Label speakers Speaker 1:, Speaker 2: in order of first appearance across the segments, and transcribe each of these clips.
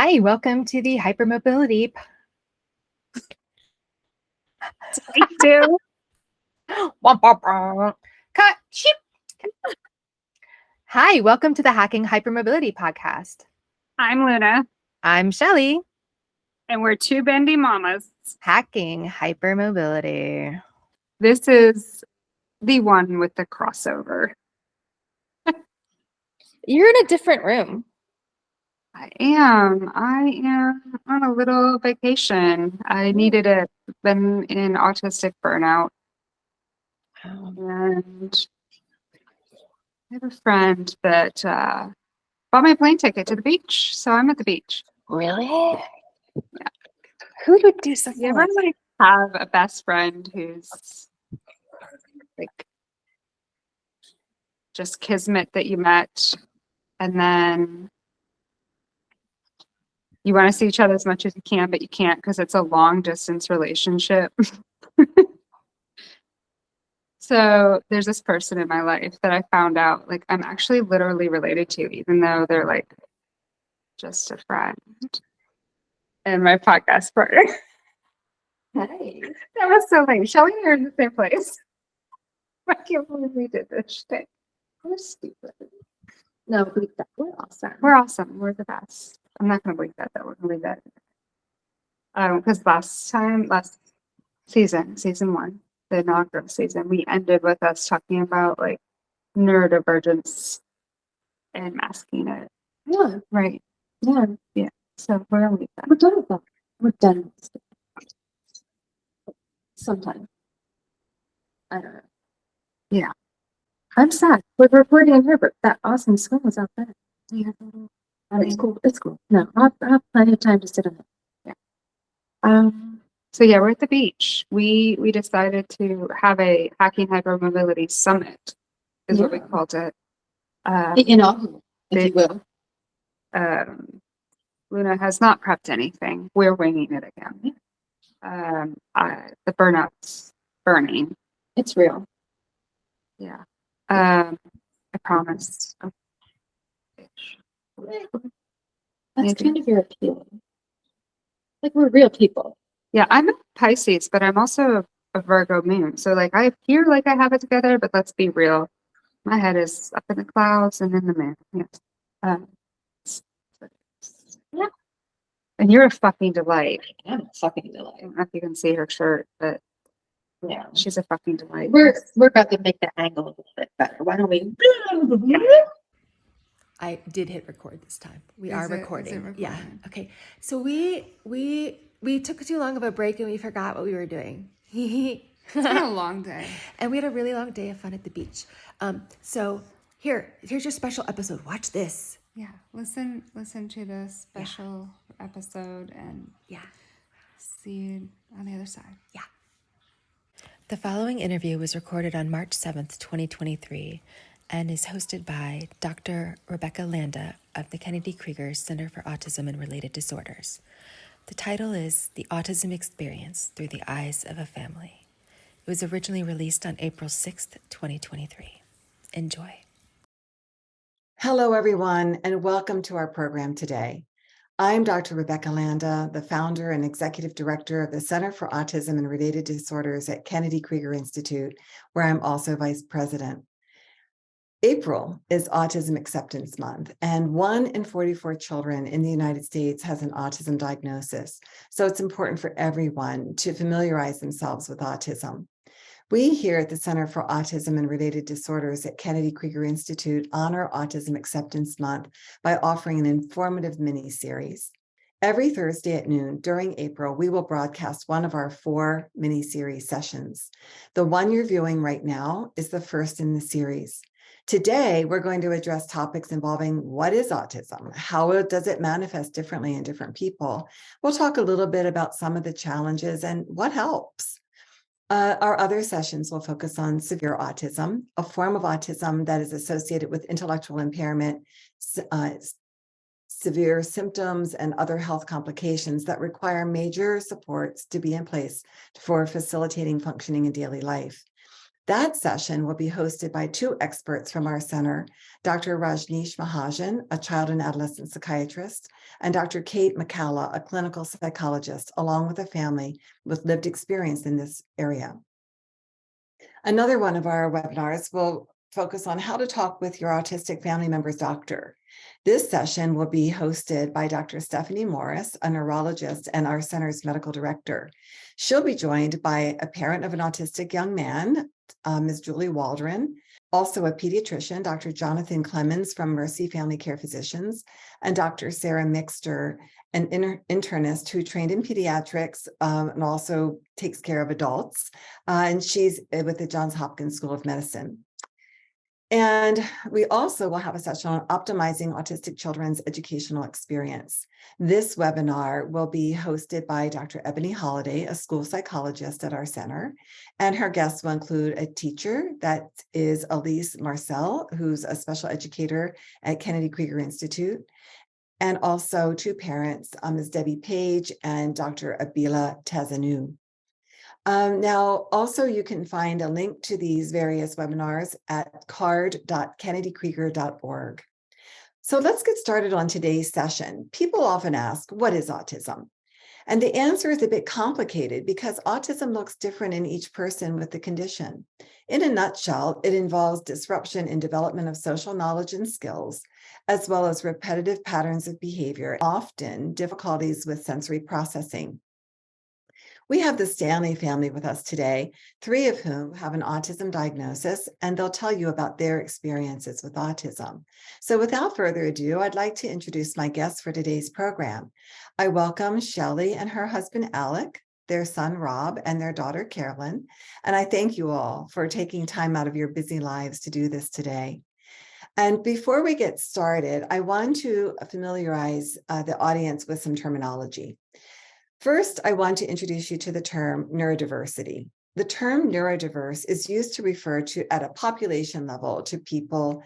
Speaker 1: Hi, welcome to the Hypermobility.
Speaker 2: I do.
Speaker 1: Cut. Sheep. Hi, welcome to the Hacking Hypermobility podcast.
Speaker 2: I'm Luna,
Speaker 1: I'm Shelly.
Speaker 2: and we're two bendy mamas.
Speaker 1: Hacking Hypermobility.
Speaker 2: This is the one with the crossover.
Speaker 3: You're in a different room.
Speaker 2: I am on a little vacation. I needed it. Been in autistic burnout, and I have a friend that bought my plane ticket to the beach, so I'm at the beach.
Speaker 3: Really?
Speaker 2: Yeah.
Speaker 3: Who would do something
Speaker 2: You ever
Speaker 3: like
Speaker 2: have a best friend who's like just kismet that you met, and then you want to see each other as much as you can, but you can't because it's a long distance relationship. So there's this person in my life that I found out like I'm actually literally related to, even though they're like just a friend. And my podcast partner.
Speaker 3: Hey.
Speaker 2: That was so lame. Shelly and I are in the same place. I can't believe we did this shit. We're stupid.
Speaker 3: No, we're awesome.
Speaker 2: We're awesome. We're the best. I'm not gonna believe that though. We're gonna leave that. Because last season one, the inaugural season, we ended with us talking about like neurodivergence and masking it.
Speaker 3: Yeah,
Speaker 2: Right.
Speaker 3: yeah.
Speaker 2: So we're gonna leave that.
Speaker 3: We're done with that. We're done with this. Sometime. I don't know.
Speaker 2: Yeah.
Speaker 3: I'm sad. We're recording here, but that awesome swing was out there.
Speaker 2: Yeah.
Speaker 3: It's cool. It's cool. No, I have plenty of time to sit on it.
Speaker 2: Yeah. So yeah, we're at the beach. We decided to have a hacking hypermobility summit, is what we
Speaker 3: Yeah.
Speaker 2: called it.
Speaker 3: The inaugural, if you will.
Speaker 2: Luna has not prepped anything. We're winging it again. The burnout's burning.
Speaker 3: It's real.
Speaker 2: Yeah. I promise.
Speaker 3: That's kind of your appeal. Like we're real people.
Speaker 2: Yeah, I'm a Pisces, but I'm also a Virgo moon. So like I appear like I have it together, but let's be real. My head is up in the clouds and in the moon. Yes.
Speaker 3: Yeah.
Speaker 2: And you're a fucking delight.
Speaker 3: I'm a fucking
Speaker 2: I
Speaker 3: delight.
Speaker 2: don't know if you can see her shirt, but
Speaker 3: Yeah.
Speaker 2: she's a fucking delight.
Speaker 3: We're about to make the angle a little bit better. Why don't we?
Speaker 4: I did hit record this time. We
Speaker 2: Is
Speaker 4: are
Speaker 2: it- is it
Speaker 4: recording.
Speaker 2: recording?
Speaker 4: Yeah. Okay. So we took too long of a break and we forgot what we were doing.
Speaker 2: It's been a long day.
Speaker 4: And we had a really long day of fun at the beach. So here's your special episode. Watch this.
Speaker 2: Yeah, listen to this special episode and
Speaker 4: Yeah.
Speaker 2: see you on the other side.
Speaker 4: Yeah. The following interview was recorded on March 7th, 2023, and is hosted by Dr. Rebecca Landa of the Kennedy Krieger Center for Autism and Related Disorders. The title is The Autism Experience Through the Eyes of a Family. It was originally released on April 6th, 2023. Enjoy.
Speaker 5: Hello, everyone, and welcome to our program today. I'm Dr. Rebecca Landa, the founder and executive director of the Center for Autism and Related Disorders at Kennedy Krieger Institute, where I'm also vice president. April is Autism Acceptance Month, and 1 in 44 children in the United States has an autism diagnosis. So it's important for everyone to familiarize themselves with autism. We here at the Center for Autism and Related Disorders at Kennedy Krieger Institute honor Autism Acceptance Month by offering an informative mini-series. Every Thursday at noon during April, we will broadcast one of our 4 mini-series sessions. The one you're viewing right now is the first in the series. Today, we're going to address topics involving what is autism? How does it manifest differently in different people? We'll talk a little bit about some of the challenges and what helps. Our other sessions will focus on severe autism, a form of autism that is associated with intellectual impairment, severe symptoms, and other health complications that require major supports to be in place for facilitating functioning in daily life. That session will be hosted by two experts from our center, Dr. Rajneesh Mahajan, a child and adolescent psychiatrist, and Dr. Kate McCalla, a clinical psychologist, along with a family with lived experience in this area. Another one of our webinars will focus on how to talk with your autistic family member's doctor. This session will be hosted by Dr. Stephanie Morris, a neurologist and our center's medical director. She'll be joined by a parent of an autistic young man, Ms. Julie Waldron, also a pediatrician, Dr. Jonathan Clemens from Mercy Family Care Physicians, and Dr. Sarah Mixter, an internist who trained in pediatrics and also takes care of adults. And she's with the Johns Hopkins School of Medicine. And we also will have a session on optimizing autistic children's educational experience. This webinar will be hosted by Dr. Ebony Holliday, a school psychologist at our center. And her guests will include a teacher, that is Elise Marcel, who's a special educator at Kennedy Krieger Institute, and also two parents, Ms. Debbie Page and Dr. Abila Tazanou. Now, also, you can find a link to these various webinars at card.kennedykrieger.org. So let's get started on today's session. People often ask, what is autism? And the answer is a bit complicated because autism looks different in each person with the condition. In a nutshell, it involves disruption in development of social knowledge and skills, as well as repetitive patterns of behavior, often difficulties with sensory processing. We have the Stanley family with us today, three of whom have an autism diagnosis, and they'll tell you about their experiences with autism. So without further ado, I'd like to introduce my guests for today's program. I welcome Shelley and her husband, Alec, their son, Rob, and their daughter, Carolyn. And I thank you all for taking time out of your busy lives to do this today. And before we get started, I want to familiarize the audience with some terminology. First, I want to introduce you to the term neurodiversity. The term neurodiverse is used to refer to, at a population level, to people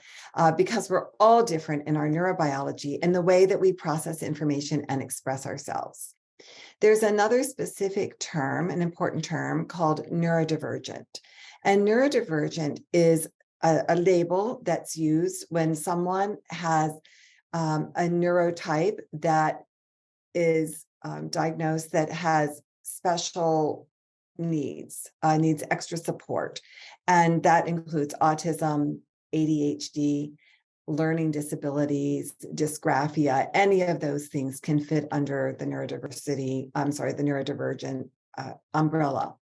Speaker 5: because we're all different in our neurobiology and the way that we process information and express ourselves. There's another specific term, an important term, called neurodivergent. And neurodivergent is a label that's used when someone has a neurotype that is diagnosed that has special needs, needs extra support. And that includes autism, ADHD, learning disabilities, dysgraphia. Any of those things can fit under the neurodivergent umbrella.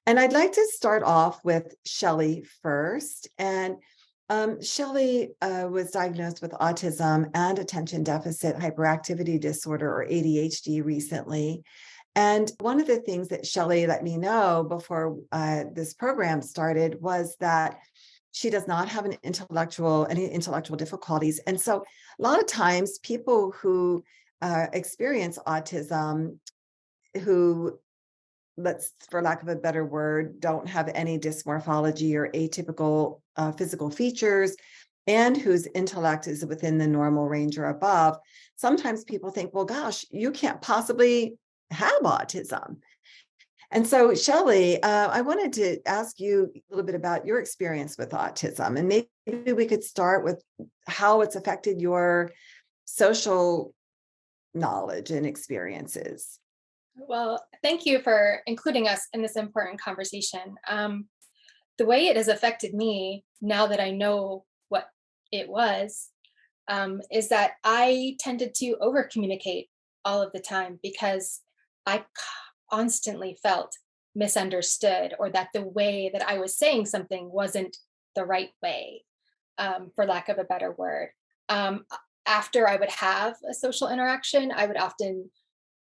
Speaker 5: And I'd like to start off with Shelley first. And Shelley was diagnosed with autism and attention deficit hyperactivity disorder, or ADHD, recently. And one of the things that Shelley let me know before this program started was that she does not have any intellectual difficulties. And so a lot of times people who experience autism, who, for lack of a better word, don't have any dysmorphology or atypical physical features, and whose intellect is within the normal range or above, sometimes people think, well, gosh, you can't possibly have autism. And so, Shelley, I wanted to ask you a little bit about your experience with autism, and maybe we could start with how it's affected your social knowledge and experiences.
Speaker 3: Well, thank you for including us in this important conversation. The way it has affected me, now that I know what it was, is that I tended to over communicate all of the time because I constantly felt misunderstood, or that the way that I was saying something wasn't the right way, for lack of a better word. After I would have a social interaction, I would often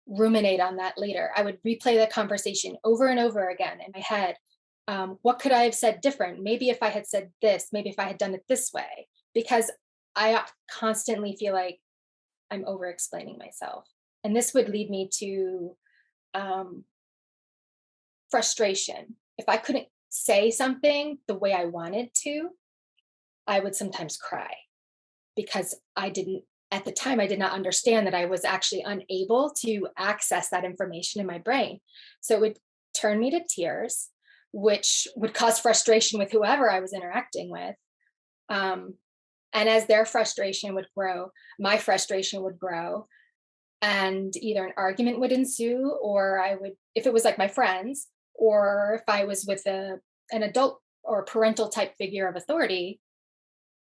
Speaker 3: ruminate on that later. I would replay the conversation over and over again in my head. What could I have said different? Maybe if I had said this, maybe if I had done it this way, because I constantly feel like I'm over explaining myself. And this would lead me to frustration. If I couldn't say something the way I wanted to, I would sometimes cry because at the time, I did not understand that I was actually unable to access that information in my brain. So it would turn me to tears. which would cause frustration with whoever I was interacting with. And as their frustration would grow, my frustration would grow. And either an argument would ensue, or I would, if it was like my friends, or if I was with an adult or parental type figure of authority,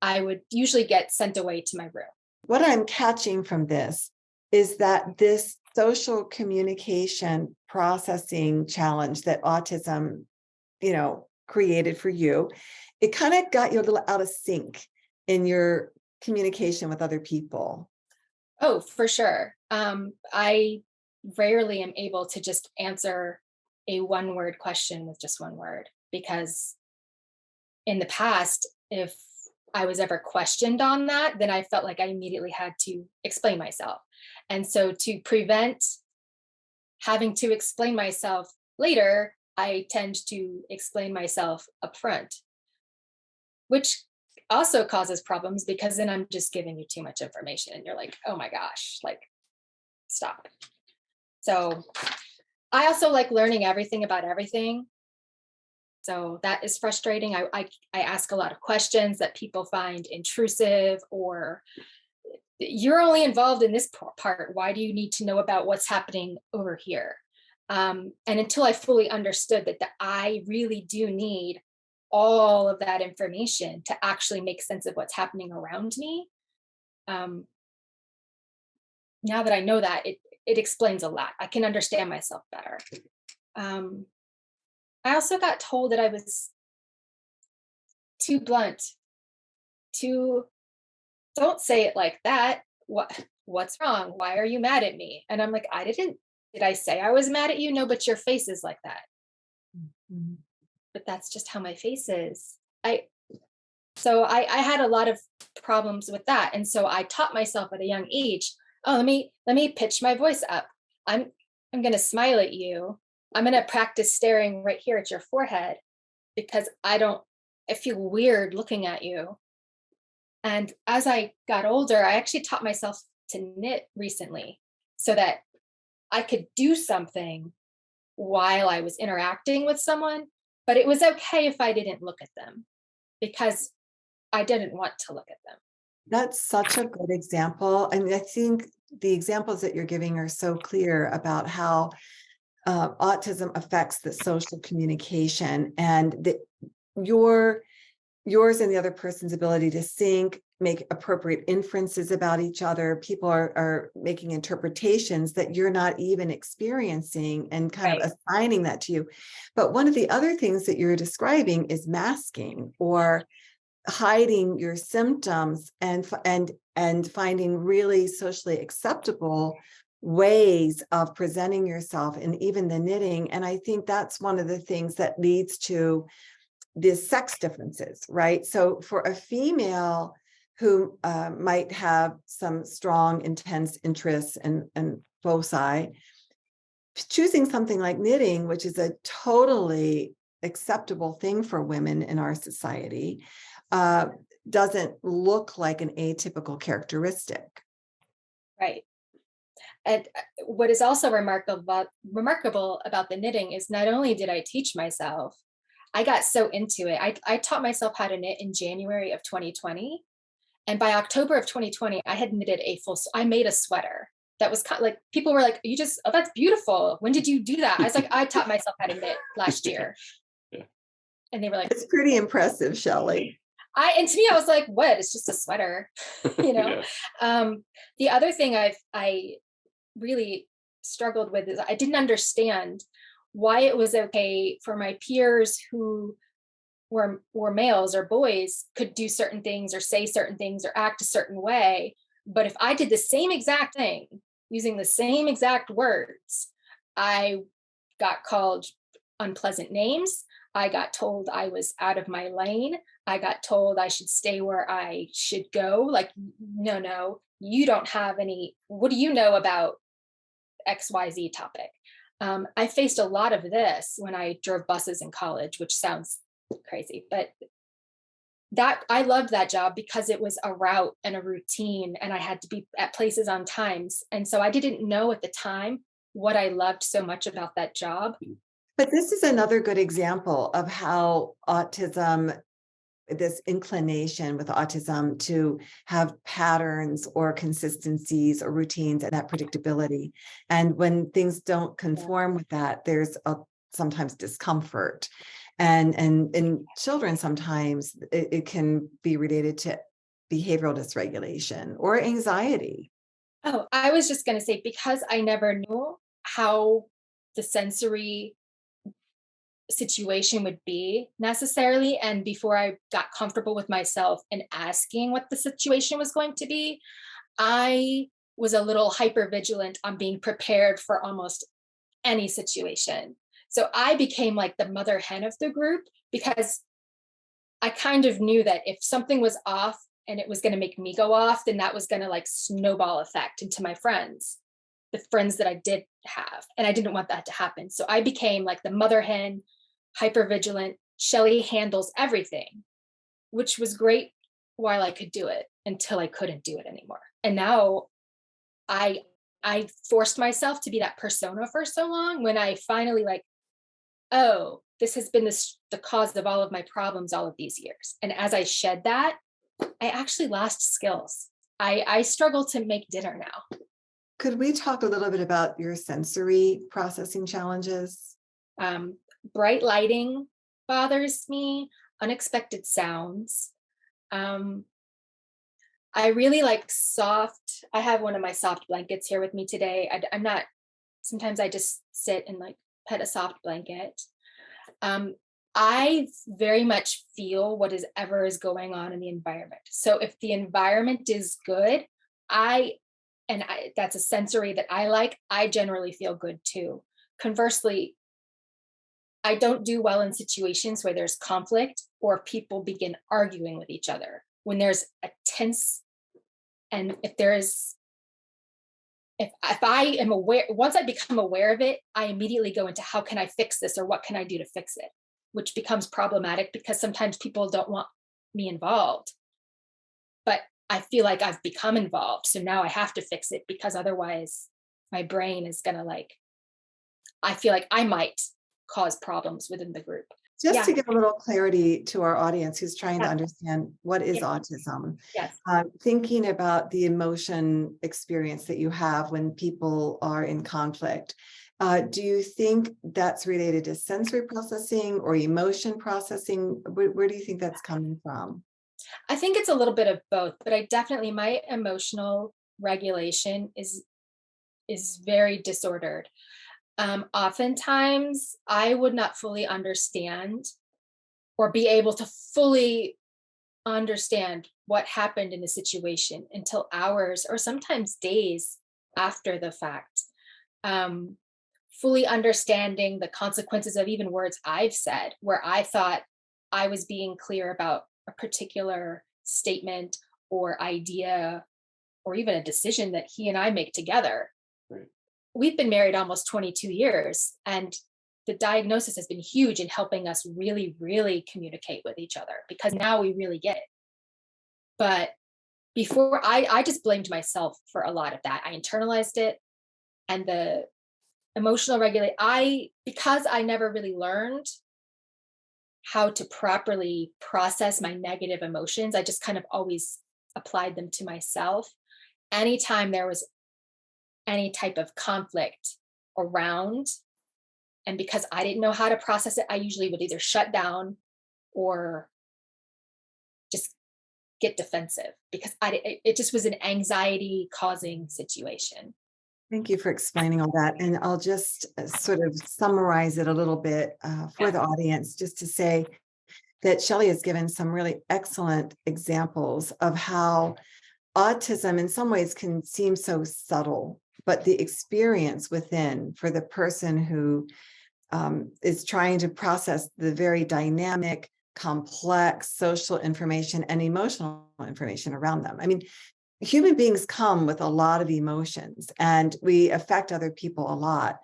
Speaker 3: I would usually get sent away to my room.
Speaker 5: What I'm catching from this is that this social communication processing challenge that autism, created for you, it kind of got you a little out of sync in your communication with other people.
Speaker 3: Oh, for sure. I rarely am able to just answer a one-word question with just one word, because in the past, if I was ever questioned on that, then I felt like I immediately had to explain myself. And so to prevent having to explain myself later, I tend to explain myself upfront, which also causes problems because then I'm just giving you too much information and you're like, oh my gosh, like, stop. So I also like learning everything about everything. So that is frustrating. I ask a lot of questions that people find intrusive, or you're only involved in this part. Why do you need to know about what's happening over here? And until I fully understood that I really do need all of that information to actually make sense of what's happening around me. Now that I know that, it explains a lot. I can understand myself better. I also got told that I was too blunt, don't say it like that. What's wrong? Why are you mad at me? And I'm like, did I say I was mad at you? No, but your face is like that.
Speaker 5: Mm-hmm.
Speaker 3: But that's just how my face is. So I had a lot of problems with that. And so I taught myself at a young age, oh, let me pitch my voice up. I'm going to smile at you. I'm going to practice staring right here at your forehead because I feel weird looking at you. And as I got older, I actually taught myself to knit recently so that I could do something while I was interacting with someone, but it was okay if I didn't look at them because I didn't want to look at them.
Speaker 5: That's such a good example. I mean, I think the examples that you're giving are so clear about how autism affects the social communication and yours and the other person's ability to sync, make appropriate inferences about each other. People are making interpretations that you're not even experiencing and kind of assigning that to you. But one of the other things that you're describing is masking or hiding your symptoms and finding really socially acceptable ways of presenting yourself, and even the knitting. And I think that's one of the things that leads to the sex differences, right? So for a female who might have some strong, intense interests and foci, choosing something like knitting, which is a totally acceptable thing for women in our society, doesn't look like an atypical characteristic.
Speaker 3: Right. And what is also remarkable about the knitting is not only did I teach myself, I got so into it. I taught myself how to knit in January of 2020. And by October of 2020, I had knitted I made a sweater that was kind of like, people were like, oh, that's beautiful. When did you do that? I was like, I taught myself how to knit last year.
Speaker 6: Yeah.
Speaker 3: And they were like,
Speaker 5: It's pretty impressive, Shelley.
Speaker 3: And to me, I was like, what? It's just a sweater,
Speaker 6: Yeah.
Speaker 3: The other thing I really struggled with is I didn't understand why it was okay for my peers who were males or boys could do certain things or say certain things or act a certain way. But if I did the same exact thing using the same exact words, I got called unpleasant names. I got told I was out of my lane. I got told I should stay where I should go. Like, no, you don't have any, what do you know about XYZ topic? I faced a lot of this when I drove buses in college, which sounds crazy, but I loved that job because it was a route and a routine and I had to be at places on times. And so I didn't know at the time what I loved so much about that job
Speaker 5: But this is another good example of how autism, this inclination with autism to have patterns or consistencies or routines and that predictability. And when things don't conform with that, there's sometimes discomfort. And in children, sometimes it can be related to behavioral dysregulation or anxiety.
Speaker 3: Oh, I was just going to say, because I never knew how the sensory situation would be necessarily, and before I got comfortable with myself and asking what the situation was going to be, I was a little hyper vigilant on being prepared for almost any situation. So I became like the mother hen of the group, because I kind of knew that if something was off and it was going to make me go off, then that was going to like snowball effect into my friends, the friends that I did have. And I didn't want that to happen. So I became like the mother hen, hyper vigilant. Shelly handles everything, which was great while I could do it until I couldn't do it anymore. And now I I forced myself to be that persona for so long, when I finally like, oh, this has been the cause of all of my problems all of these years. And as I shed that, I actually lost skills. I struggle to make dinner now.
Speaker 5: Could we talk a little bit about your sensory processing challenges?
Speaker 3: Um, Bright lighting bothers me, unexpected sounds. Um, I really like soft. I have one of my soft blankets here with me today. I'm not, sometimes I just sit and like pet a soft blanket. Um, I very much feel what is ever is going on in the environment. So if the environment is good, that's a sensory that I like, I generally feel good too. Conversely, I don't do well in situations where there's conflict or people begin arguing with each other. When there's a tense, and if I am aware, once I become aware of it, I immediately go into how can I fix this or what can I do to fix it, which becomes problematic because sometimes people don't want me involved. But I feel like I've become involved. So now I have to fix it, because otherwise my brain is going to like, I feel like I might cause problems within the group.
Speaker 5: Just
Speaker 3: Yeah.
Speaker 5: to give a little clarity to our audience who's trying to
Speaker 3: Yeah.
Speaker 5: understand what is
Speaker 3: Yeah.
Speaker 5: autism,
Speaker 3: Yes.
Speaker 5: thinking about the emotion experience that you have when people are in conflict, do you think that's related to sensory processing or emotion processing? Where do you think that's coming from?
Speaker 3: I think it's a little bit of both, but my emotional regulation is very disordered. Oftentimes I would not fully understand or be able to fully understand what happened in the situation until hours or sometimes days after the fact. Um, Fully understanding the consequences of even words I've said, where I thought I was being clear about a particular statement or idea or even a decision that he and I make together.
Speaker 6: Right.
Speaker 3: We've been married almost 22 years, and the diagnosis has been huge in helping us really, really communicate with each other, because now we really get it. But before, I just blamed myself for a lot of that. I internalized it, and the emotional regulate. Because I never really learned how to properly process my negative emotions, I just kind of always applied them to myself. Anytime there was any type of conflict around, and because I didn't know how to process it, I usually would either shut down or just get defensive, because it just was an anxiety causing situation.
Speaker 5: Thank you for explaining all that. And I'll just sort of summarize it a little bit for the audience, just to say that Shelly has given some really excellent examples of how autism in some ways can seem so subtle, but the experience within for the person who is trying to process the very dynamic, complex social information and emotional information around them. I mean, human beings come with a lot of emotions and we affect other people a lot.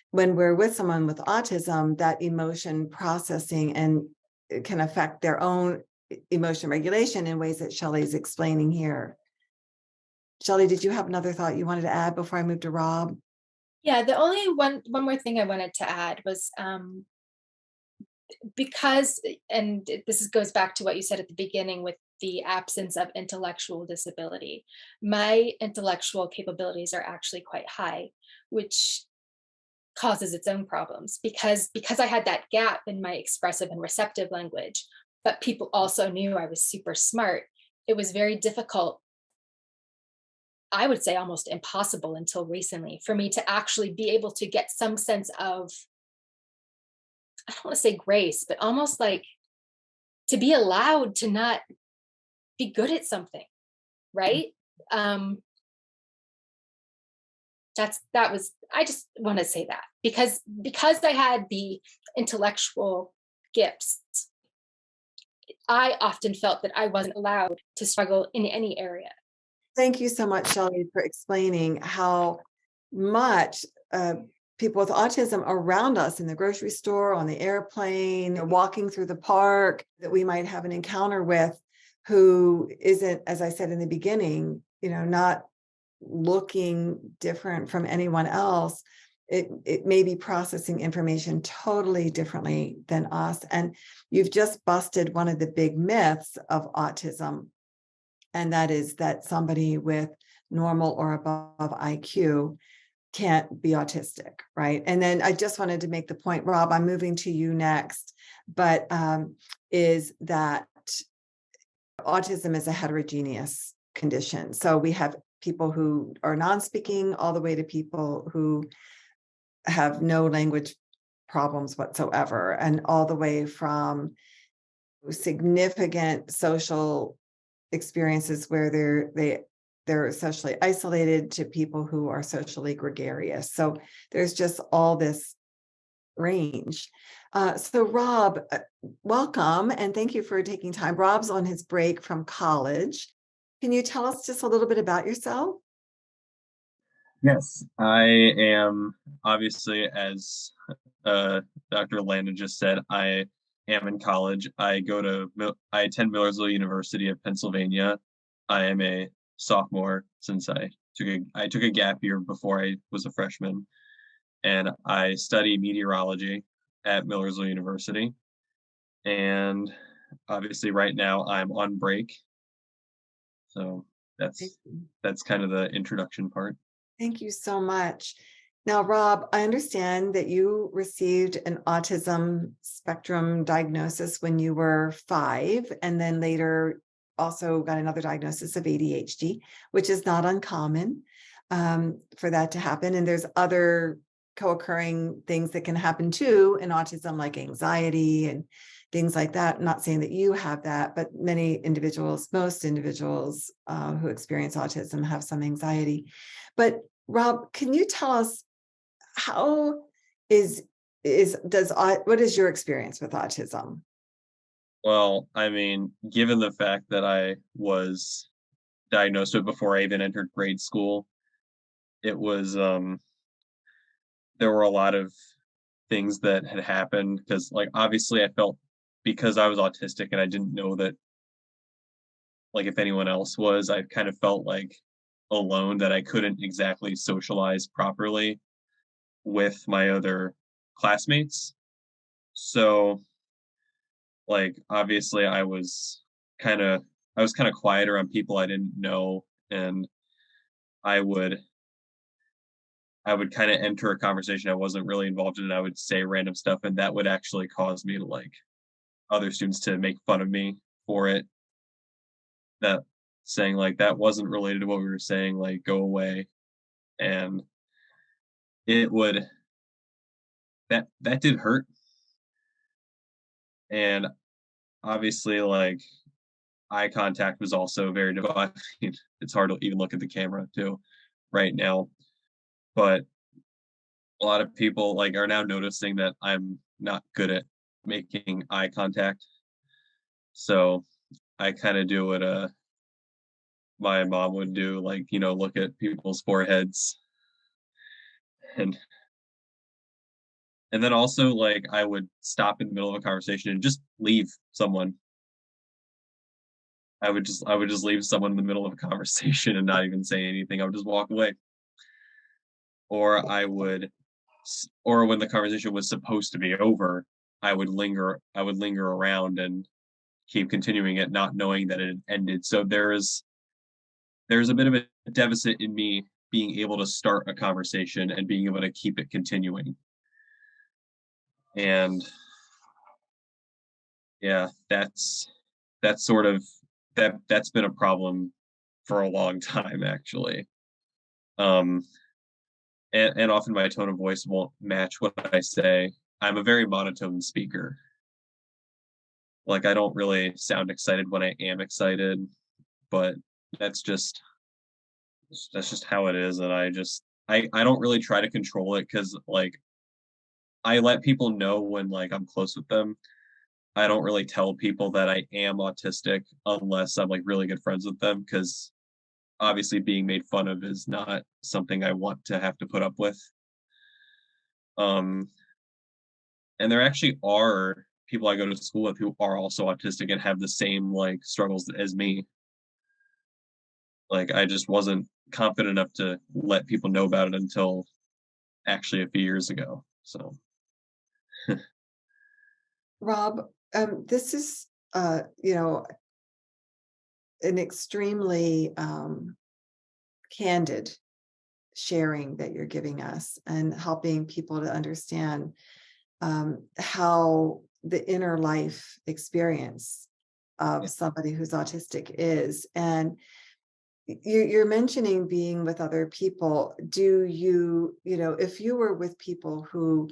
Speaker 5: When we're with someone with autism, that emotion processing and it can affect their own emotion regulation in ways that Shelly's explaining here. Shelly, did you have another thought you wanted to add before I move to Rob?
Speaker 3: Yeah, the only one more thing I wanted to add was because, and goes back to what you said at the beginning with the absence of intellectual disability. My intellectual capabilities are actually quite high, which causes its own problems because I had that gap in my expressive and receptive language, but people also knew I was super smart. It was very difficult, I would say almost impossible until recently, for me to actually be able to get some sense of, I don't want to say grace, but almost like to be allowed to not be good at something, right? Um, that was, I just want to say that because I had the intellectual gifts, I often felt that I wasn't allowed to struggle in any area.
Speaker 5: Thank you so much, Shelley, for explaining how much people with autism around us in the grocery store, on the airplane, or walking through the park that we might have an encounter with who isn't, as I said in the beginning, not looking different from anyone else. It may be processing information totally differently than us. And you've just busted one of the big myths of autism, and that is that somebody with normal or above IQ can't be autistic, right? And then I just wanted to make the point, Rob, I'm moving to you next, but is that autism is a heterogeneous condition. So we have people who are non-speaking all the way to people who have no language problems whatsoever, and all the way from significant social experiences where they're socially isolated to people who are socially gregarious. So there's just all this range. So Rob, welcome and thank you for taking time. Rob's on his break from college. Can you tell us just a little bit about yourself?
Speaker 6: Yes, I am obviously, as Dr. Landon just said, I am in college. I attend Millersville University of Pennsylvania. I am a sophomore since I took a gap year before I was a freshman, and I study meteorology at Millersville University. And obviously, right now I'm on break, so that's kind of the introduction part.
Speaker 5: Thank you so much. Now, Rob, I understand that you received an autism spectrum diagnosis when you were 5, and then later also got another diagnosis of ADHD, which is not uncommon for that to happen. And there's other co-occurring things that can happen too in autism, like anxiety and things like that. I'm not saying that you have that, but most individuals who experience autism have some anxiety. But Rob, can you tell us what is your experience with autism?
Speaker 6: Well, I mean, given the fact that I was diagnosed with it before I even entered grade school, it was there were a lot of things that had happened because like obviously I felt because I was autistic and I didn't know that like if anyone else was, I kind of felt like alone that I couldn't exactly socialize properly with my other classmates. So like obviously I was kind of quiet around people I didn't know, and I would I would kind of enter a conversation I wasn't really involved in and I would say random stuff, and that would actually cause me to like other students to make fun of me for it, that saying like that wasn't related to what we were saying, like go away. And it would that did hurt. And obviously like eye contact was also very difficult. I mean, it's hard to even look at the camera too right now. But a lot of people like are now noticing that I'm not good at making eye contact. So I kind of do what my mom would do, like, look at people's foreheads. And then also like I would stop in the middle of a conversation and just leave someone. I would just leave someone in the middle of a conversation and not even say anything. I would just walk away. or or when the conversation was supposed to be over, I would linger around and keep continuing it, not knowing that it had ended. So there's a bit of a deficit in me being able to start a conversation and being able to keep it continuing. And yeah, that's sort of that's been a problem for a long time, actually. Um, and often my tone of voice won't match what I say. I'm a very monotone speaker. Like, I don't really sound excited when I am excited, but that's just how it is. And I don't really try to control it because like I let people know when like I'm close with them. I don't really tell people that I am autistic unless I'm like really good friends with them because obviously being made fun of is not something I want to have to put up with. Um, and there actually are people I go to school with who are also autistic and have the same like struggles as me. Like I just wasn't confident enough to let people know about it until actually a few years ago. So
Speaker 5: Rob, this is, an extremely candid sharing that you're giving us and helping people to understand how the inner life experience of somebody who's autistic is. And you're mentioning being with other people. Do you, if you were with people who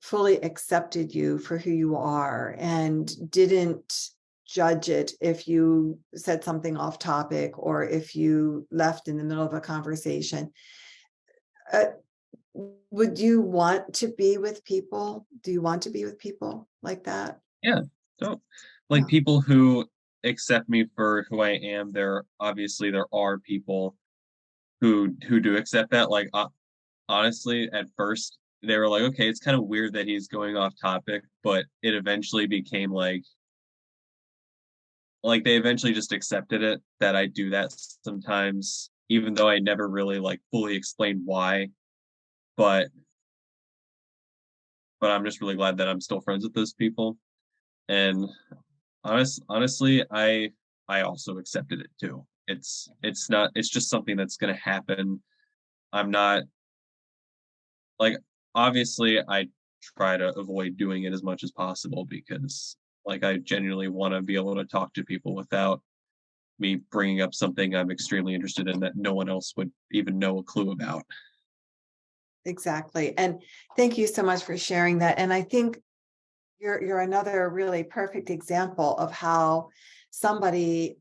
Speaker 5: fully accepted you for who you are and didn't judge it if you said something off topic or if you left in the middle of a conversation, uh, would you want to be with people? Do you want to be with people like that?
Speaker 6: yeah, so like
Speaker 5: Yeah.
Speaker 6: people who accept me for who I am, there are people who do accept that. Like honestly, at first they were like, okay, it's kind of weird that he's going off topic, but it eventually became like they eventually just accepted it that I do that sometimes, even though I never really like fully explained why. But I'm just really glad that I'm still friends with those people. And honestly, I also accepted it too. It's just something that's gonna happen. I'm not like obviously I try to avoid doing it as much as possible because like I genuinely want to be able to talk to people without me bringing up something I'm extremely interested in that no one else would even know a clue about.
Speaker 5: Exactly. And thank you so much for sharing that. And I think you're another really perfect example of how somebody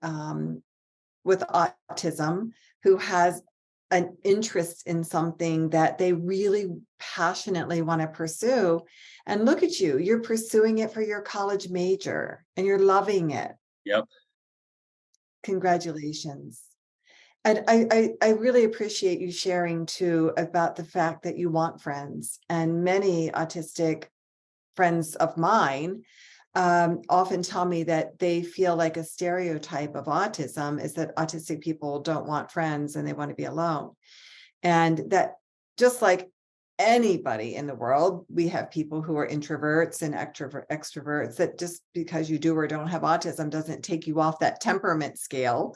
Speaker 5: with autism who has an interest in something that they really passionately want to pursue. And look at you, you're pursuing it for your college major and you're loving it.
Speaker 6: Yep.
Speaker 5: Congratulations. And I really appreciate you sharing too about the fact that you want friends. And many autistic friends of mine often tell me that they feel like a stereotype of autism is that autistic people don't want friends and they want to be alone. And that just like anybody in the world, we have people who are introverts and extroverts, that just because you do or don't have autism doesn't take you off that temperament scale.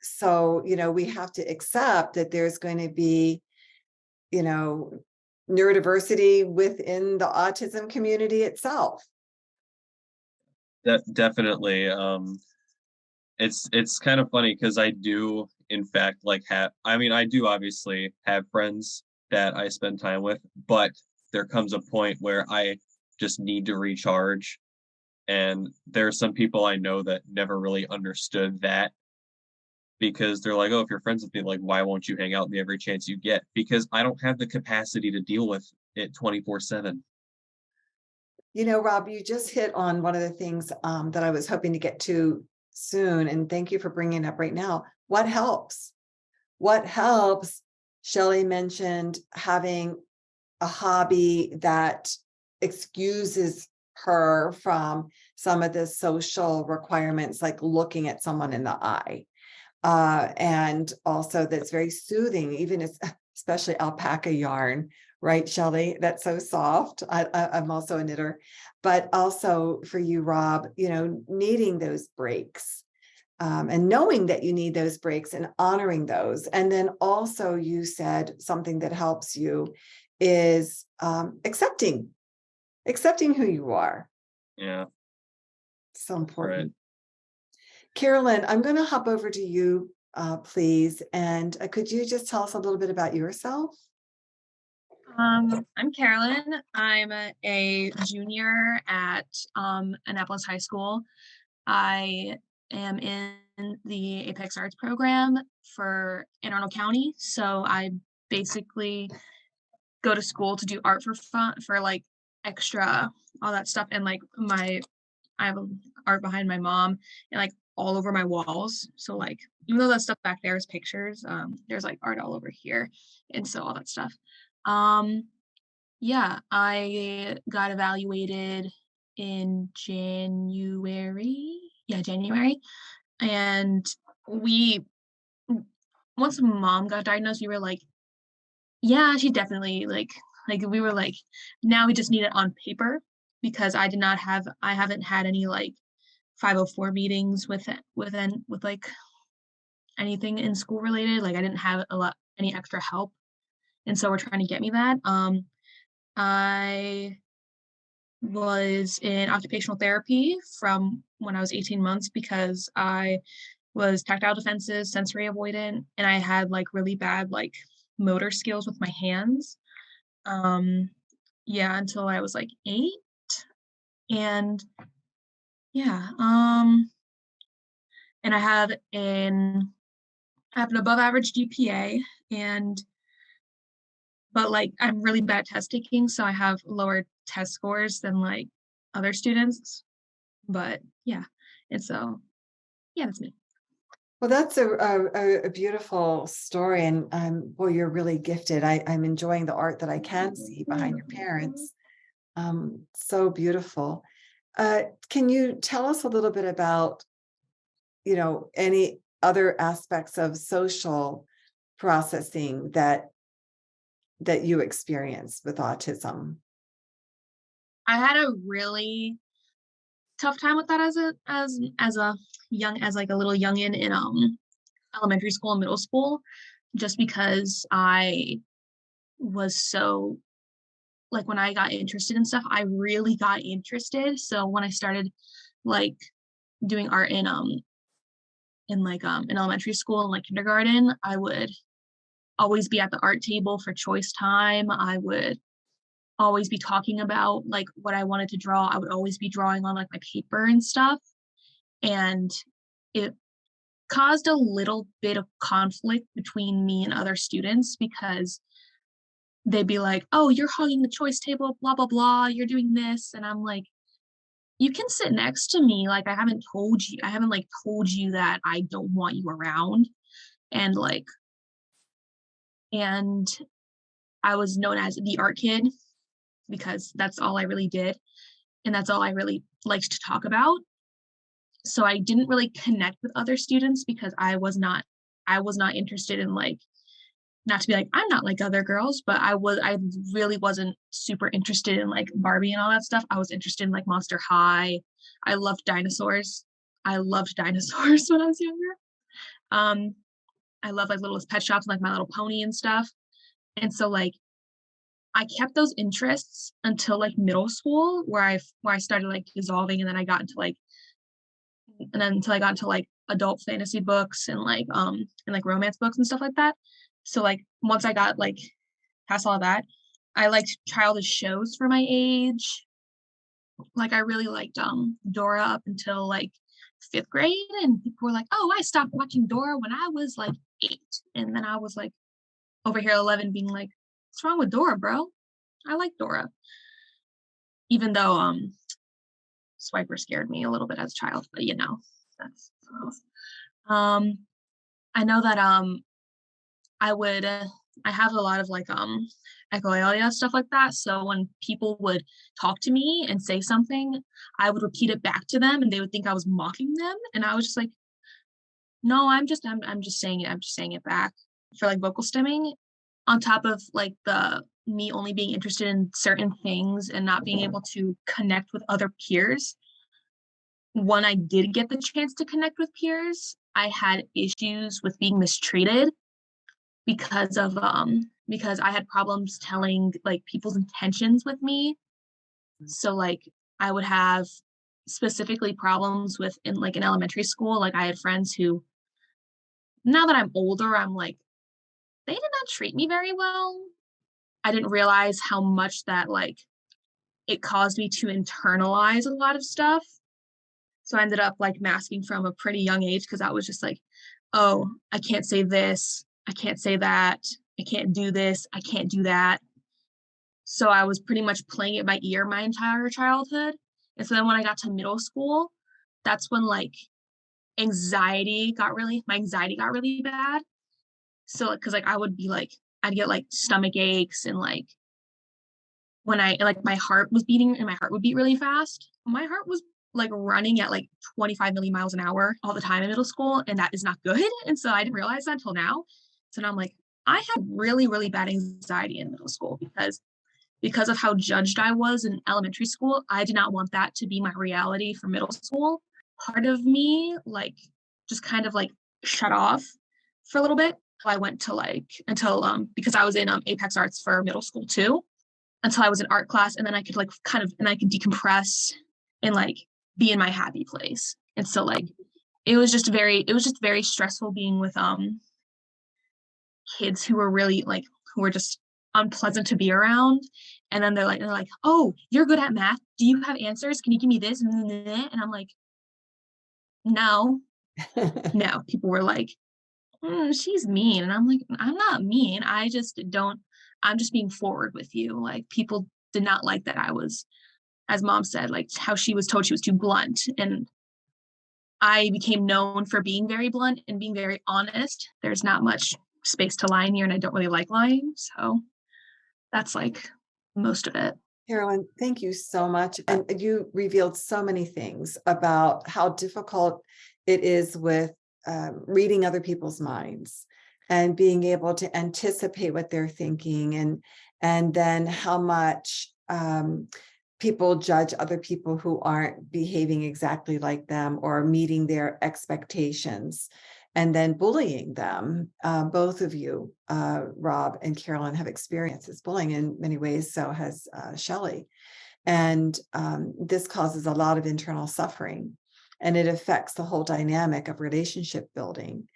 Speaker 5: So, we have to accept that there's going to be, neurodiversity within the autism community itself.
Speaker 6: Definitely. It's kind of funny because I do in fact like have I do obviously have friends that I spend time with, but there comes a point where I just need to recharge. And there are some people I know that never really understood that because they're like, oh, if you're friends with me, like, why won't you hang out with me every chance you get? Because I don't have the capacity to deal with it 24/7.
Speaker 5: Rob, you just hit on one of the things that I was hoping to get to soon. And thank you for bringing it up right now. What helps? What helps? Shelley mentioned having a hobby that excuses her from some of the social requirements, like looking at someone in the eye. And also that's very soothing, even especially alpaca yarn, right, Shelley? That's so soft. I'm also a knitter, but also for you, Rob, needing those breaks. And knowing that you need those breaks and honoring those. And then also you said something that helps you is accepting who you are.
Speaker 6: Yeah.
Speaker 5: So important.
Speaker 6: Right.
Speaker 5: Carolyn, I'm going to hop over to you, please. And could you just tell us a little bit about yourself?
Speaker 7: I'm Carolyn. I'm a junior at Annapolis High School. I am in the Apex Arts program for Anne Arundel County. So I basically go to school to do art for fun, for like extra, all that stuff. And like I have art behind my mom and like all over my walls. So like, even though that stuff back there is pictures, there's like art all over here. And so all that stuff. Yeah, I got evaluated in January. Yeah, January. And once mom got diagnosed, we were like, yeah, she definitely we were like, now we just need it on paper because I haven't had any like 504 meetings with like anything in school related. Like I didn't have any extra help. And so we're trying to get me that. I was in occupational therapy from when I was 18 months because I was tactile defensive, sensory avoidant, and I had like really bad like motor skills with my hands. Yeah, until I was like 8. And yeah, and I have an above average GPA, but like I'm really bad at test taking, so I have lower test scores than like other students. But yeah, and so yeah, that's me.
Speaker 5: Well, that's a beautiful story. And well, you're really gifted. I'm enjoying the art that I can see behind your parents. So beautiful. Can you tell us a little bit about, any other aspects of social processing that you experience with autism?
Speaker 7: I had a really tough time with that as a little youngin in elementary school and middle school, just because I was so like when I got interested in stuff, I really got interested. So when I started like doing art in elementary school and like kindergarten, I would always be at the art table for choice time. I would always be talking about like what I wanted to draw. I would always be drawing on like my paper and stuff. And it caused a little bit of conflict between me and other students because they'd be like, oh, you're hogging the choice table, blah, blah, blah. You're doing this. And I'm like, you can sit next to me. Like, I haven't like told you that I don't want you around. And like, and I was known as the art kid because that's all I really did. And that's all I really liked to talk about. So I didn't really connect with other students because I was not interested in like, not to be like, I'm not like other girls, but I really wasn't super interested in like Barbie and all that stuff. I was interested in like Monster High. I loved dinosaurs. I loved dinosaurs when I was younger. I love like Littlest Pet Shops and like My Little Pony and stuff. And so like I kept those interests until like middle school where I started like dissolving, and then I got into like, and then until I got into like adult fantasy books and like romance books and stuff like that. So like once I got like past all that, I liked childish shows for my age. Like I really liked Dora up until like 5th grade, and people were like, oh, I stopped watching Dora when I was like 8. And then I was like over here 11 being like, what's wrong with Dora, bro? I like Dora. Even though Swiper scared me a little bit as a child, but that's something else. I know that I have a lot of like echolalia stuff like that. So when people would talk to me and say something, I would repeat it back to them and they would think I was mocking them. And I was just like, no, I'm just saying it. I'm just saying it back for like vocal stimming. on top of like the me only being interested in certain things and not being able to connect with other peers, when I did get the chance to connect with peers, I had issues with being mistreated because I had problems telling like people's intentions with me. So like I would have specifically problems with in elementary school. Like I had friends who, now that I'm older, I'm like, they did not treat me very well. I didn't realize how much that like it caused me to internalize a lot of stuff. So I ended up like masking from a pretty young age because I was just like, oh, I can't say this, I can't say that, I can't do this, I can't do that. So I was pretty much playing it by ear my entire childhood. And so then when I got to middle school, that's when like my anxiety got really bad. So because like I would be like, I'd get like stomach aches and like when I like my heart was beating and my heart would beat really fast. My heart was like running at like 25 million miles an hour all the time in middle school, and that is not good. And so I didn't realize that until now. So now I'm like, I had really, really bad anxiety in middle school because of how judged I was in elementary school. I did not want that to be my reality for middle school. Part of me like just kind of like shut off for a little bit. I went to like until because I was in Apex Arts for middle school too, until I was in art class, and then I could like and I could decompress and like be in my happy place. And so like it was just very stressful being with kids who were just unpleasant to be around. And then they're like, oh, you're good at math. Do you have answers? Can you give me this? And I'm like, no. People were like, she's mean. And I'm like, I'm not mean. I'm just being forward with you. Like people did not like that I was, as mom said, like how she was told she was too blunt. And I became known for being very blunt and being very honest. There's not much space to lie in here, and I don't really like lying. So that's like most of it.
Speaker 5: Carolyn, thank you so much. And you revealed so many things about how difficult it is with reading other people's minds and being able to anticipate what they're thinking, and then how much people judge other people who aren't behaving exactly like them or meeting their expectations, and then bullying them. Both of you, Rob and Carolyn, have experienced this bullying in many ways. So has Shelley. And this causes a lot of internal suffering, and it affects the whole dynamic of relationship building.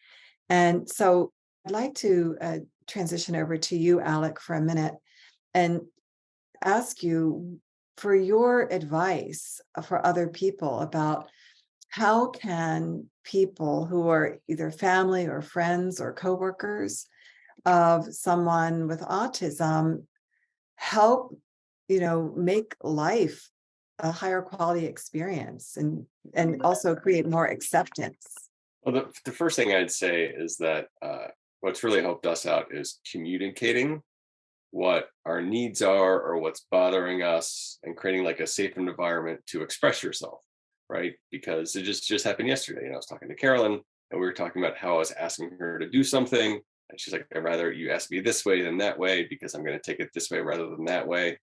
Speaker 5: And so I'd like to transition over to you, Alec, for a minute and ask you for your advice for other people about how can people who are either family or friends or coworkers of someone with autism help, make life a higher quality experience and also create more acceptance?
Speaker 8: Well, the first thing I'd say is that what's really helped us out is communicating what our needs are or what's bothering us, and creating like a safe environment to express yourself, right? Because it just happened yesterday. I was talking to Carolyn, and we were talking about how I was asking her to do something, and she's like, I'd rather you ask me this way than that way because I'm going to take it this way rather than that way.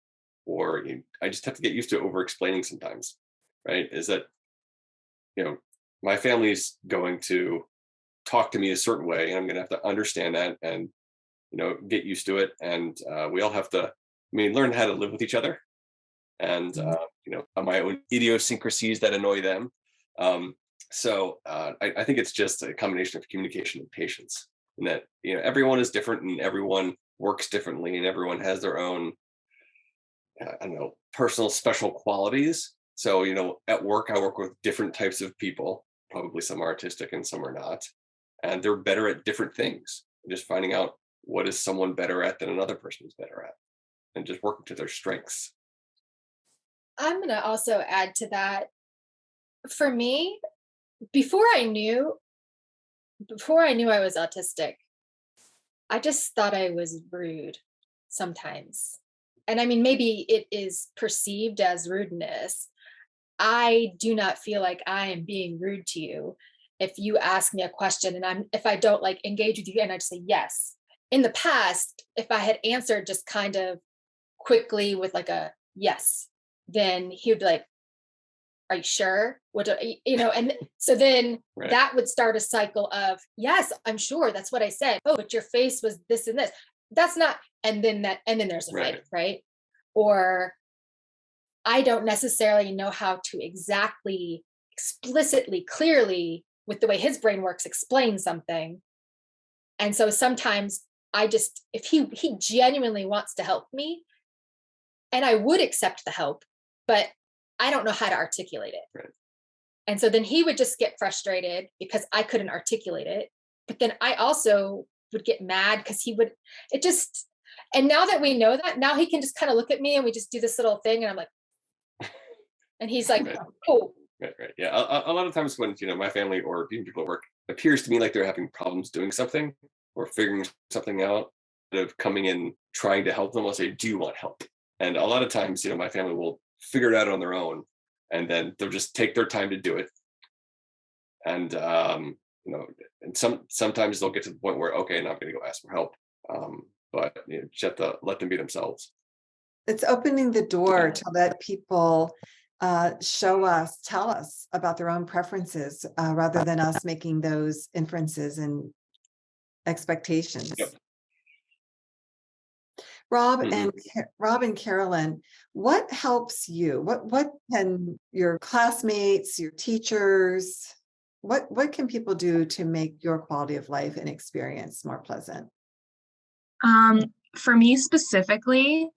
Speaker 8: Or I just have to get used to over explaining sometimes, right? Is that, my family's going to talk to me a certain way, and I'm going to have to understand that and, get used to it. And we all have to, learn how to live with each other, and, my own idiosyncrasies that annoy them. So I think it's just a combination of communication and patience, and that, everyone is different and everyone works differently and everyone has their own, personal special qualities. So, at work, I work with different types of people. Probably some are artistic and some are not. And they're better at different things. Just finding out what is someone better at than another person is better at, and just working to their strengths.
Speaker 3: I'm going to also add to that. For me, before I knew I was autistic, I just thought I was rude sometimes. And maybe it is perceived as rudeness. I do not feel like I am being rude to you if you ask me a question and if I don't like engage with you and I just say yes. in the past, if I had answered just kind of quickly with like a yes, then he would be like, are you sure? What do, and so then
Speaker 8: Right.
Speaker 3: that would start a cycle of, yes, I'm sure, that's what I said. Oh, but your face was this and this. That's not, and then there's a fight, right? Or I don't necessarily know how to exactly, explicitly, clearly, with the way his brain works, explain something. And so sometimes if he genuinely wants to help me, and I would accept the help, but I don't know how to articulate it.
Speaker 8: Right.
Speaker 3: And so then he would just get frustrated because I couldn't articulate it. But then I also would get mad because and now that we know that, now he can just kind of look at me and we just do this little thing and I'm like, and he's like,
Speaker 8: Right.
Speaker 3: oh.
Speaker 8: Right. Yeah. A lot of times when, my family or even people at work appears to me like they're having problems doing something or figuring something out, instead of coming in trying to help them, I'll say, do you want help? And a lot of times, my family will figure it out on their own, and then they'll just take their time to do it. And and sometimes they'll get to the point where, okay, now I'm going to go ask for help. But just have to let them be themselves.
Speaker 5: It's opening the door to let people tell us about their own preferences, rather than us making those inferences and expectations.
Speaker 8: Yep.
Speaker 5: Rob
Speaker 8: Mhm.
Speaker 5: and Carolyn, what helps you? What can your classmates, your teachers, what can people do to make your quality of life and experience more pleasant?
Speaker 7: For me specifically,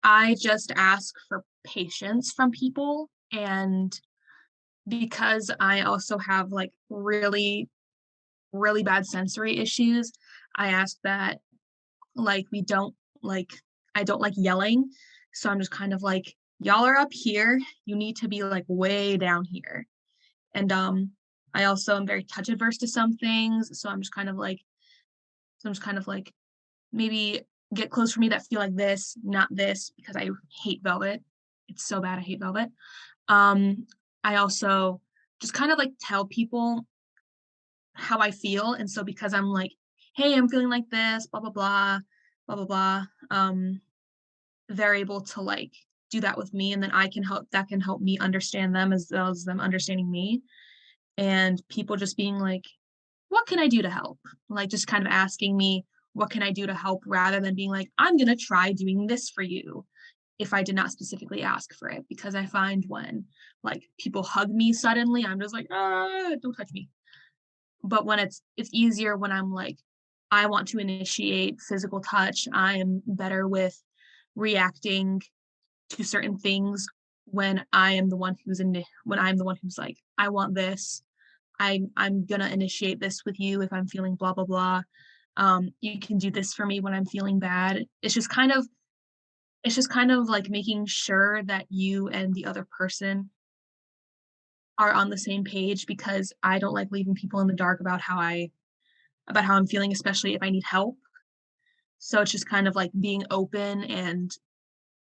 Speaker 7: I just ask for patience from people. And because I also have like really, really bad sensory issues, I ask that like I don't like yelling. So I'm just kind of like, y'all are up here. You need to be like way down here. And I also am very touch adverse to some things. So I'm just kind of like, maybe get clothes for me that feel like this, not this, because I hate velvet. It's so bad. I hate velvet. I also just kind of like tell people how I feel. And so because I'm like, hey, I'm feeling like this, blah, blah, blah, blah, blah, blah. They're able to like do that with me. And then that can help me understand them as well as them understanding me. And people just being like, what can I do to help? Like just kind of asking me, what can I do to help rather than being like, I'm going to try doing this for you if I did not specifically ask for it. Because I find when like people hug me suddenly, I'm just like, don't touch me. But when it's easier when I'm like, I want to initiate physical touch. I am better with reacting to certain things when I am the one who's like, I want this. I'm gonna initiate this with you if I'm feeling blah blah blah. You can do this for me when I'm feeling bad. It's just kind of like making sure that you and the other person are on the same page, because I don't like leaving people in the dark about how I'm feeling, especially if I need help. So it's just kind of like being open and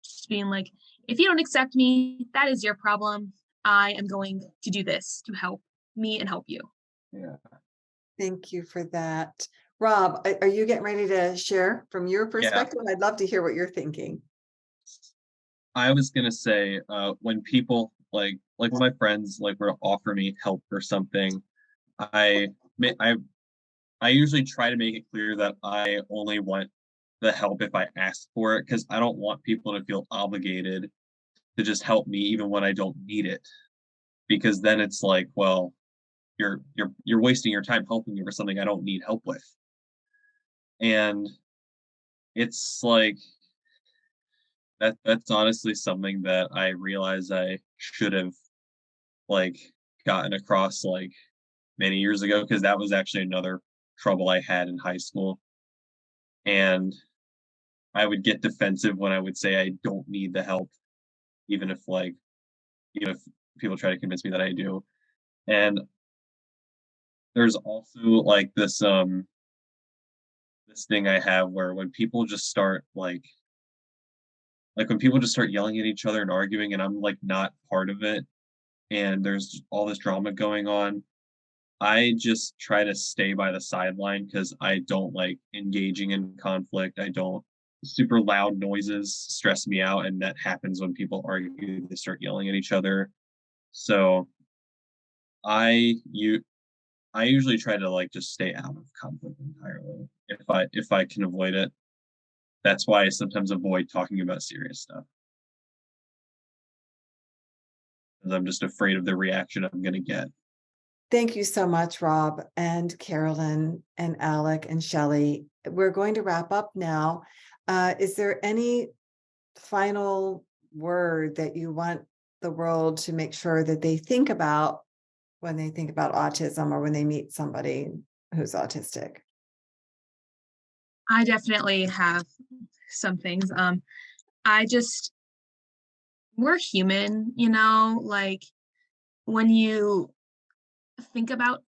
Speaker 7: just being like, if you don't accept me, that is your problem. I am going to do this to help me and help you.
Speaker 6: Yeah.
Speaker 5: Thank you for that. Rob, are you getting ready to share from your perspective? I'd love to hear what you're thinking.
Speaker 6: I was gonna say, when people like when my friends like were to offer me help or something, I ma- I usually try to make it clear that I only want the help if I ask for it, because I don't want people to feel obligated to just help me even when I don't need it. Because then it's like, well, you're wasting your time helping me for something I don't need help with. And it's like that's honestly something that I realize I should have like gotten across like many years ago, because that was actually another trouble I had in high school. And I would get defensive when I would say I don't need the help, even if even if people try to convince me that I do. And there's also like this thing I have where when people just start when people just start yelling at each other and arguing and I'm like not part of it, and there's all this drama going on, I just try to stay by the sideline because I don't like engaging in conflict. I don't super loud noises stress me out, and that happens when people argue, they start yelling at each other. So I you I usually try to like just stay out of conflict entirely if I can avoid it. That's why I sometimes avoid talking about serious stuff, 'cause I'm just afraid of the reaction I'm gonna get.
Speaker 5: Thank you so much, Rob and Carolyn and Alec and Shelley. We're going to wrap up now. Is there any final word that you want the world to make sure that they think about when they think about autism or when they meet somebody who's autistic?
Speaker 7: I definitely have some things. I just we're human, like when you think about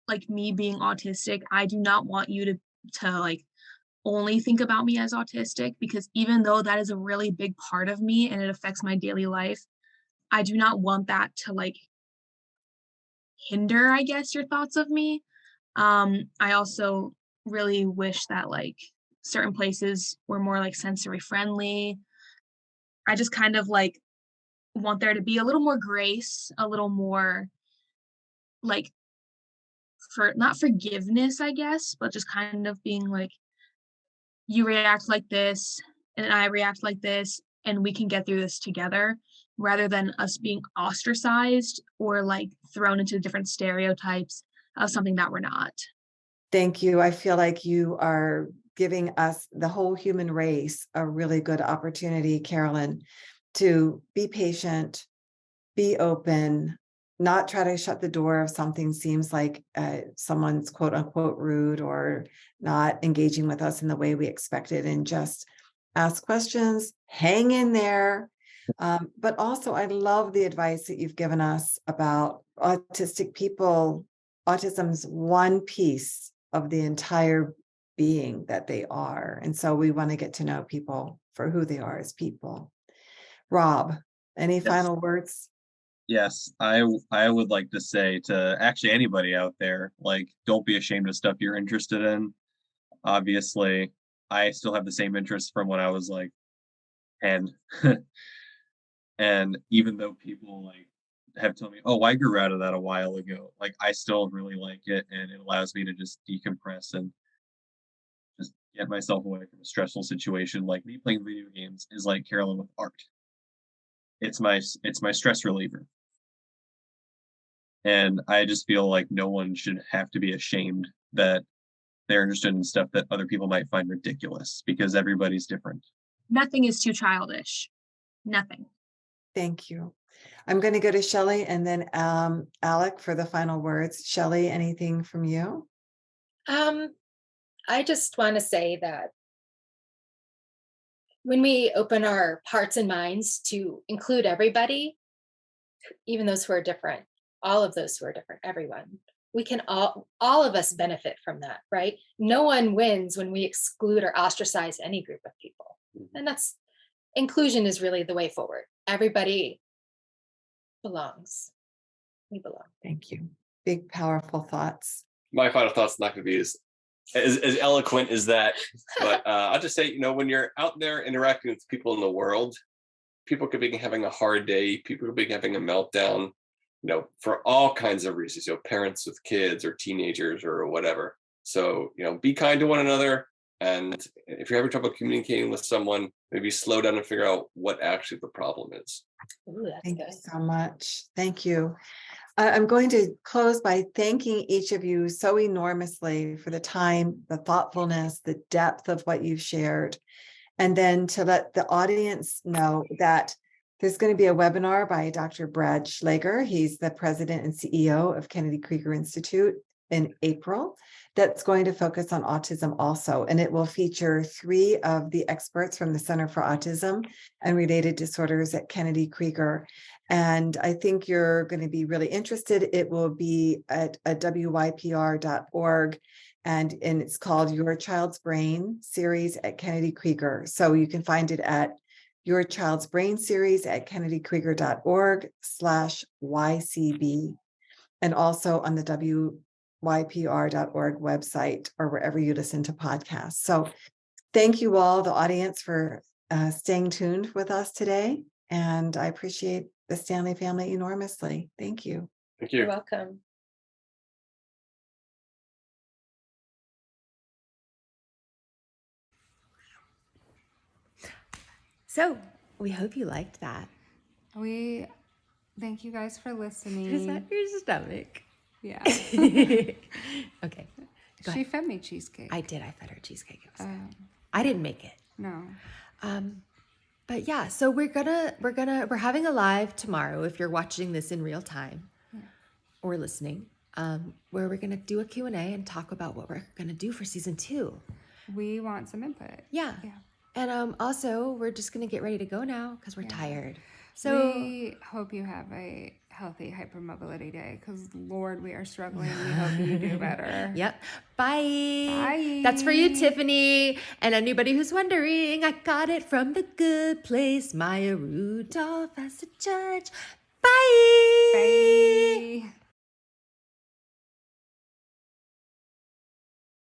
Speaker 7: like me being autistic, I do not want you to like only think about me as autistic, because even though that is a really big part of me and it affects my daily life, I do not want that to like hinder, I guess, your thoughts of me. I also really wish that like certain places were more like sensory friendly. I just kind of like want there to be a little more grace, a little more like for not forgiveness, I guess, but just kind of being like, you react like this and I react like this, and we can get through this together, rather than us being ostracized or like thrown into different stereotypes of something that we're not.
Speaker 5: Thank you. I feel like you are giving us, the whole human race, a really good opportunity, Carolyn, to be patient, be open, not try to shut the door if something seems like someone's quote unquote rude or not engaging with us in the way we expected, and just ask questions, hang in there. But also, I love the advice that you've given us about autistic people. Autism's one piece of the entire being that they are. And so we want to get to know people for who they are as people. Rob, any
Speaker 6: Yes.
Speaker 5: final words?
Speaker 6: Yes, I would like to say to actually anybody out there, like, don't be ashamed of stuff you're interested in. Obviously, I still have the same interests from when I was like 10. And even though people like have told me, "Oh, I grew out of that a while ago," like I still really like it, and it allows me to just decompress and just get myself away from a stressful situation. Like me playing video games is like Carolyn with art. It's my stress reliever. And I just feel like no one should have to be ashamed that they're interested in stuff that other people might find ridiculous, because everybody's different.
Speaker 7: Nothing is too childish. Nothing.
Speaker 5: Thank you. I'm going to go to Shelley and then Alec for the final words. Shelley, anything from you?
Speaker 3: I just want to say that when we open our hearts and minds to include everybody, even those who are different, all of those who are different, everyone, we can all of us benefit from that, right? No one wins when we exclude or ostracize any group of people. And that's inclusion is really the way forward. Everybody belongs. We belong.
Speaker 5: Thank you. Big, powerful thoughts.
Speaker 8: My final thought's not going to be as eloquent as that, but I'll just say, when you're out there interacting with people in the world, people could be having a hard day, people could be having a meltdown, for all kinds of reasons, parents with kids or teenagers or whatever. So, be kind to one another. And if you're having trouble communicating with someone, maybe slow down and figure out what actually the problem is.
Speaker 3: Ooh, that's
Speaker 5: Thank
Speaker 3: good.
Speaker 5: you so much. Thank you. I'm going to close by thanking each of you so enormously for the time, the thoughtfulness, the depth of what you've shared. And then to let the audience know that there's going to be a webinar by Dr. Brad Schlager. He's the president and CEO of Kennedy Krieger Institute in April. That's going to focus on autism also. And it will feature 3 of the experts from the Center for Autism and Related Disorders at Kennedy Krieger. And I think you're going to be really interested. It will be at wypr.org. And it's called Your Child's Brain Series at Kennedy Krieger. So you can find it at Your Child's Brain Series at kennedykrieger.org/YCB. And also on the ypr.org website or wherever you listen to podcasts. So thank you all, the audience, for staying tuned with us today. And I appreciate the Stanley family enormously. Thank you.
Speaker 8: Thank
Speaker 3: You're
Speaker 8: you.
Speaker 3: welcome.
Speaker 4: So we hope you liked that.
Speaker 2: We thank you guys for listening.
Speaker 4: Is that your stomach?
Speaker 2: Yeah.
Speaker 4: Okay. Go
Speaker 2: She
Speaker 4: ahead.
Speaker 2: fed me cheesecake.
Speaker 4: I did. I fed her cheesecake. It was good.
Speaker 2: Um,
Speaker 4: I didn't make it.
Speaker 2: no.
Speaker 4: But yeah, so we're having a live tomorrow if you're watching this in real time or listening, where we're gonna do a Q&A and talk about what we're gonna do for season 2.
Speaker 2: We want some input.
Speaker 4: Yeah.
Speaker 2: Yeah.
Speaker 4: And also we're just gonna get ready to go now because we're tired. So
Speaker 2: we hope you have a healthy hypermobility day because Lord, we are struggling. We hope you do better.
Speaker 4: Yep. Bye.
Speaker 2: Bye.
Speaker 4: That's for you, Tiffany. And anybody who's wondering, I got it from The Good Place. Maya Rudolph as a judge. Bye.
Speaker 2: Bye.